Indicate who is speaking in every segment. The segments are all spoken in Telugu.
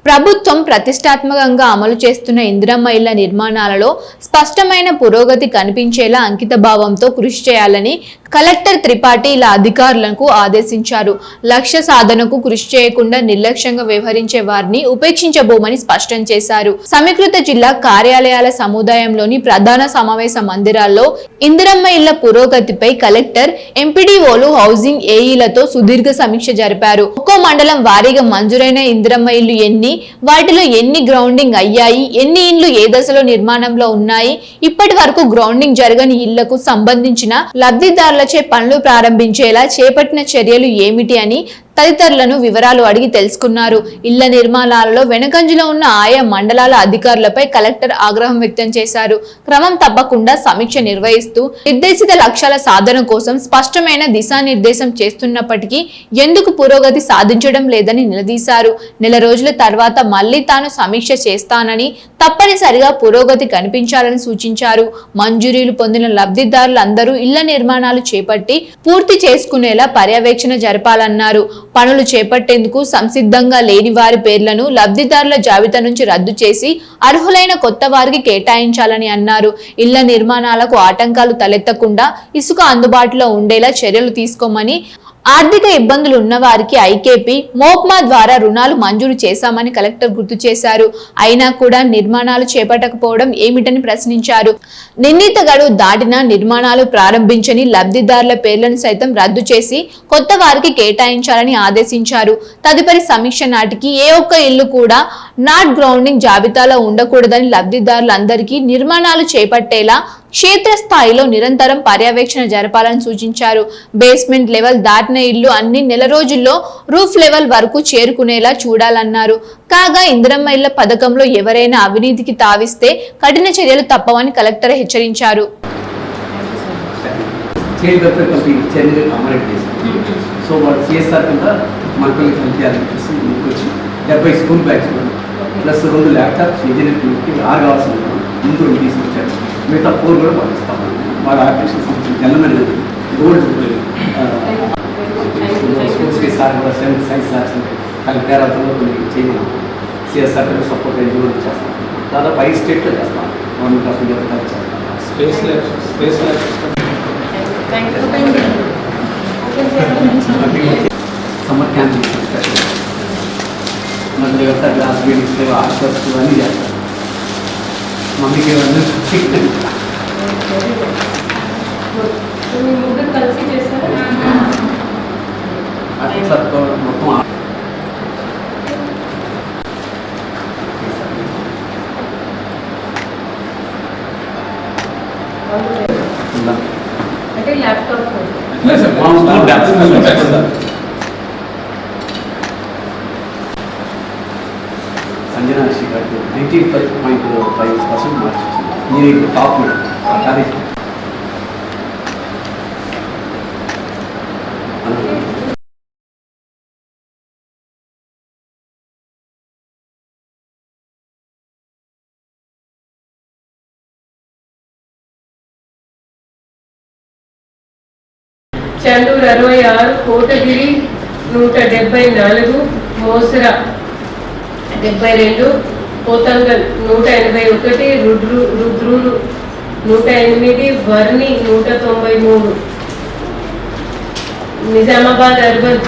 Speaker 1: ప్రభుత్వం ప్రతిష్టాత్మకంగా అమలు చేస్తున్న ఇందిరమ్మ ఇళ్ల నిర్మాణాలలో స్పష్టమైన పురోగతి కనిపించేలా అంకితభావంతో కృషి చేయాలని కలెక్టర్ త్రిపాఠి ఇలా అధికారులకు ఆదేశించారు. లక్ష్య సాధనకు కృషి చేయకుండా నిర్లక్ష్యంగా వ్యవహరించే వారిని ఉపేక్షించబోమని స్పష్టం చేశారు. సమీకృత జిల్లా కార్యాలయాల సముదాయంలోని ప్రధాన సమావేశ మందిరాల్లో ఇందిరమ్మ ఇళ్ల పురోగతిపై కలెక్టర్, ఎంపీడీఓలు, హౌసింగ్ ఏఈలతో సుదీర్ఘ సమీక్ష జరిపారు. ఒక్కో మండలం వారీగా మంజూరైన ఇందిరమ్మ ఇళ్లు ఎన్ని, వాటిలో ఎన్ని గ్రౌండింగ్ అయ్యాయి, ఎన్ని ఇండ్లు ఏ దశలో నిర్మాణంలో ఉన్నాయి, ఇప్పటి వరకు గ్రౌండింగ్ జరగని ఇళ్లకు సంబంధించిన లబ్ధిదారులచే పనులు ప్రారంభించేలా చేపట్టిన చర్యలు ఏమిటి అని తదితరులను వివరాలు అడిగి తెలుసుకున్నారు. ఇళ్ల నిర్మాణాలలో వెనుకంజలో ఉన్న ఆయా మండలాల అధికారులపై కలెక్టర్ ఆగ్రహం వ్యక్తం చేశారు. క్రమం తప్పకుండా సమీక్ష నిర్వహిస్తూ నిర్దేశిత లక్ష్యాల సాధన కోసం స్పష్టమైన దిశానిర్దేశం చేస్తున్నప్పటికీ ఎందుకు పురోగతి సాధించడం లేదని నిలదీశారు. నెల రోజుల తర్వాత మళ్లీ తాను సమీక్ష చేస్తానని, తప్పనిసరిగా పురోగతి కనిపించాలని సూచించారు. మంజూరీలు పొందిన లబ్ధిదారులందరూ ఇళ్ల నిర్మాణాలు చేపట్టి పూర్తి చేసుకునేలా పర్యవేక్షణ జరపాలన్నారు. పనులు చేపట్టేందుకు సంసిద్ధంగా లేని వారి పేర్లను లబ్ధిదారుల జాబితా నుంచి రద్దు చేసి అర్హులైన కొత్త వారికి కేటాయించాలని అన్నారు. ఇళ్ల నిర్మాణాలకు ఆటంకాలు తలెత్తకుండా ఇసుక అందుబాటులో ఉండేలా చర్యలు తీసుకోమని, ఆర్థిక ఇబ్బందులు ఉన్న వారికి ఐకేపీ, మోప్మా ద్వారా రుణాలు మంజూరు చేశామని కలెక్టర్ గుర్తు చేశారు. అయినా కూడా నిర్మాణాలు చేపట్టకపోవడం ఏమిటని ప్రశ్నించారు. నిర్ణీత గడువు దాటినా నిర్మాణాలు ప్రారంభించని లబ్ధిదారుల పేర్లను సైతం రద్దు చేసి కొత్త వారికి కేటాయించాలని ఆదేశించారు. తదుపరి సమీక్ష నాటికి ఏ ఒక్క ఇల్లు కూడా నాట్ గ్రౌండింగ్ జాబితాలో ఉండకూడదని, లబ్ధిదారులందరికీ నిర్మాణాలు చేపట్టేలా క్షేత్రస్థాయిలో నిరంతరం పర్యవేక్షణ జరపాలని సూచించారు. బేస్మెంట్ లెవెల్ దాటిన ఇల్లు అన్ని నెల రోజుల్లో రూఫ్ లెవెల్ వరకు చేరుకునేలా చూడాలన్నారు. కాగా ఇందిరమ్మ ఇళ్ల పథకంలో ఎవరైనా అవినీతికి తావిస్తే కఠిన చర్యలు తప్పవని కలెక్టర్ హెచ్చరించారు.
Speaker 2: ప్లస్ 2 ల్యాప్టాప్స్ ఇంజనీరింగ్కి 6 కావాల్సింది ముందు తీసుకొచ్చారు. మిగతా 4 కూడా పంపిస్తాము. వాళ్ళ ఆపరేషన్ సంబంధించిన గవర్నమెంట్ గోల్డ్ స్కూల్స్కి సార్ కూడా సైన్స్ ల్యాబ్స్ కలెక్టర్తో కొన్ని చేయమన్నాం. సిఎస్ఆర్ సపోర్ట్ కూడా చేస్తాం. దాదాపు 5 స్టేట్లో చేస్తాం. గవర్నమెంట్ ఆఫ్ ఇండియా చేస్తాం. స్పేస్ ల్యాబ్స్ సమ్మర్ క్యాంప్ మళ్ళీ గ్లాస్ బీడింగ్స్ హాస్టల్స్ అన్నీ చేస్తారు. మమ్మీకి మొత్తం
Speaker 3: అంటే ల్యాప్టాప్
Speaker 2: సంజనా గారికి 95.5% మార్క్స్ వచ్చింది. మీరు top college
Speaker 3: Chanduru 66, Kotagiri 174, Mosara 72, Pothangal 181, Rudrur 108, Varni 193, Nizamabad urban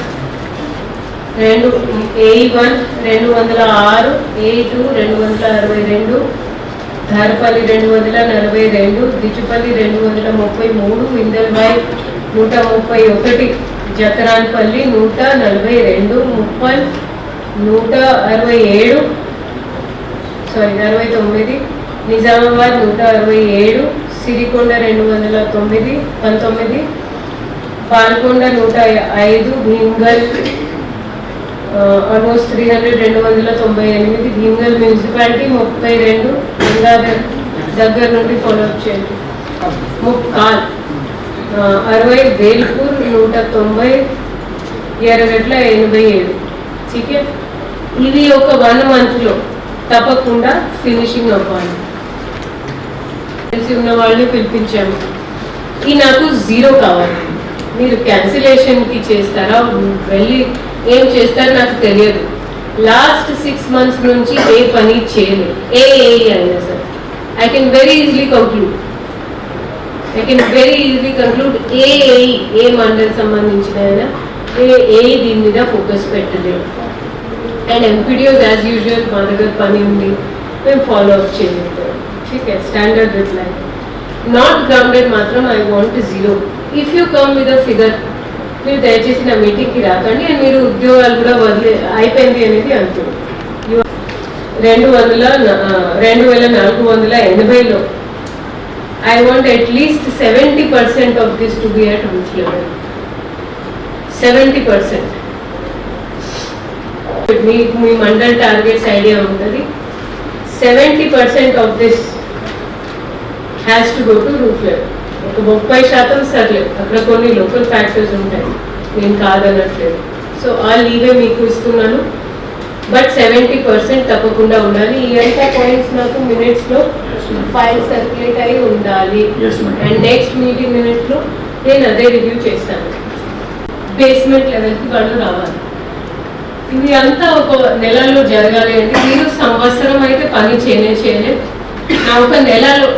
Speaker 3: 2A1 206, A2 262, Dharpally 242, Dichpally 233, Indalwai 131, Jakranpally 142, Muppal 167, 69, Nizamabad 167, Sirikonda 219, Palkonda 105, Bheemgal almost 298, Bheemgal municipality 32, Gangadhar దగ్గర నుండి ఫాలోఅప్ చేయండి. ముక్కాల్ 60, వేల్పూర్ 190, ఎర్రగడ్ల 87. ఓకే, ఇవి ఒక 1 monthలో తప్పకుండా ఫినిషింగ్ అవ్వాలి. తెలిసి ఉన్న వాళ్ళని పిలిపించాము. ఈ నాకు 0 కావాలి. మీరు క్యాన్సిలేషన్కి చేస్తారా, వెళ్ళి ఏం చేస్తారో నాకు తెలియదు. లాస్ట్ 6 months నుంచి ఏ పని చేయలేదు, ఏ అయినా సరే I can very easily conclude ఏ మండల్ సంబంధించిన అయినా ఏ దీని మీద ఫోకస్ పెట్టలేదు. అండ్ ఎంపీడీఓస్ యాజ్ యూజువల్ మా దగ్గర పని ఉంది, మేము ఫాలో అప్ చేయలేదు. Okay, standard reply. Not grounded మాత్రం I want 0. If you come with a figure, మీరు దయచేసి నా మీటింగ్కి రాకండి అండ్ మీరు ఉద్యోగాలు కూడా అయిపోయింది అనేది అంటున్నారు. 2480లో I want at least 70% of this to be at roof level. 70%. Me mandal targets idea ఉంటుంది. 70% of this has to go to roof level. ఒక 30% సర్లేదు, అక్కడ కొన్ని లోకల్ ఫ్యాక్టర్స్ ఉంటాయి, నేను కాదనట్లేదు. సో ఆ లీవే మీకు ఇస్తున్నాను, బట్ 70% తప్పకుండా ఉండాలి. ఈ అంతా పాయింట్స్ నాకు మినిట్స్లో ఫైల్ సర్క్యులేట్ అయి ఉండాలి. అండ్ నెక్స్ట్ మీటింగ్ మినిట్స్లో నేను అదే రివ్యూ చేస్తాను. బేస్మెంట్ లెవెల్కి వాళ్ళు రావాలి. ఇది అంతా ఒక నెలలో జరగాలి అంటే మీరు సంవత్సరం అయితే పని చేయలేదు. నా ఒక నెలలో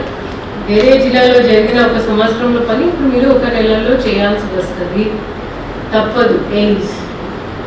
Speaker 3: వేరే జిల్లాలో జరిగిన ఒక సంవత్సరంలో పని ఇప్పుడు మీరు ఒక నెలలో చేయాల్సి వస్తుంది, తప్పదు. ఎయిమ్స్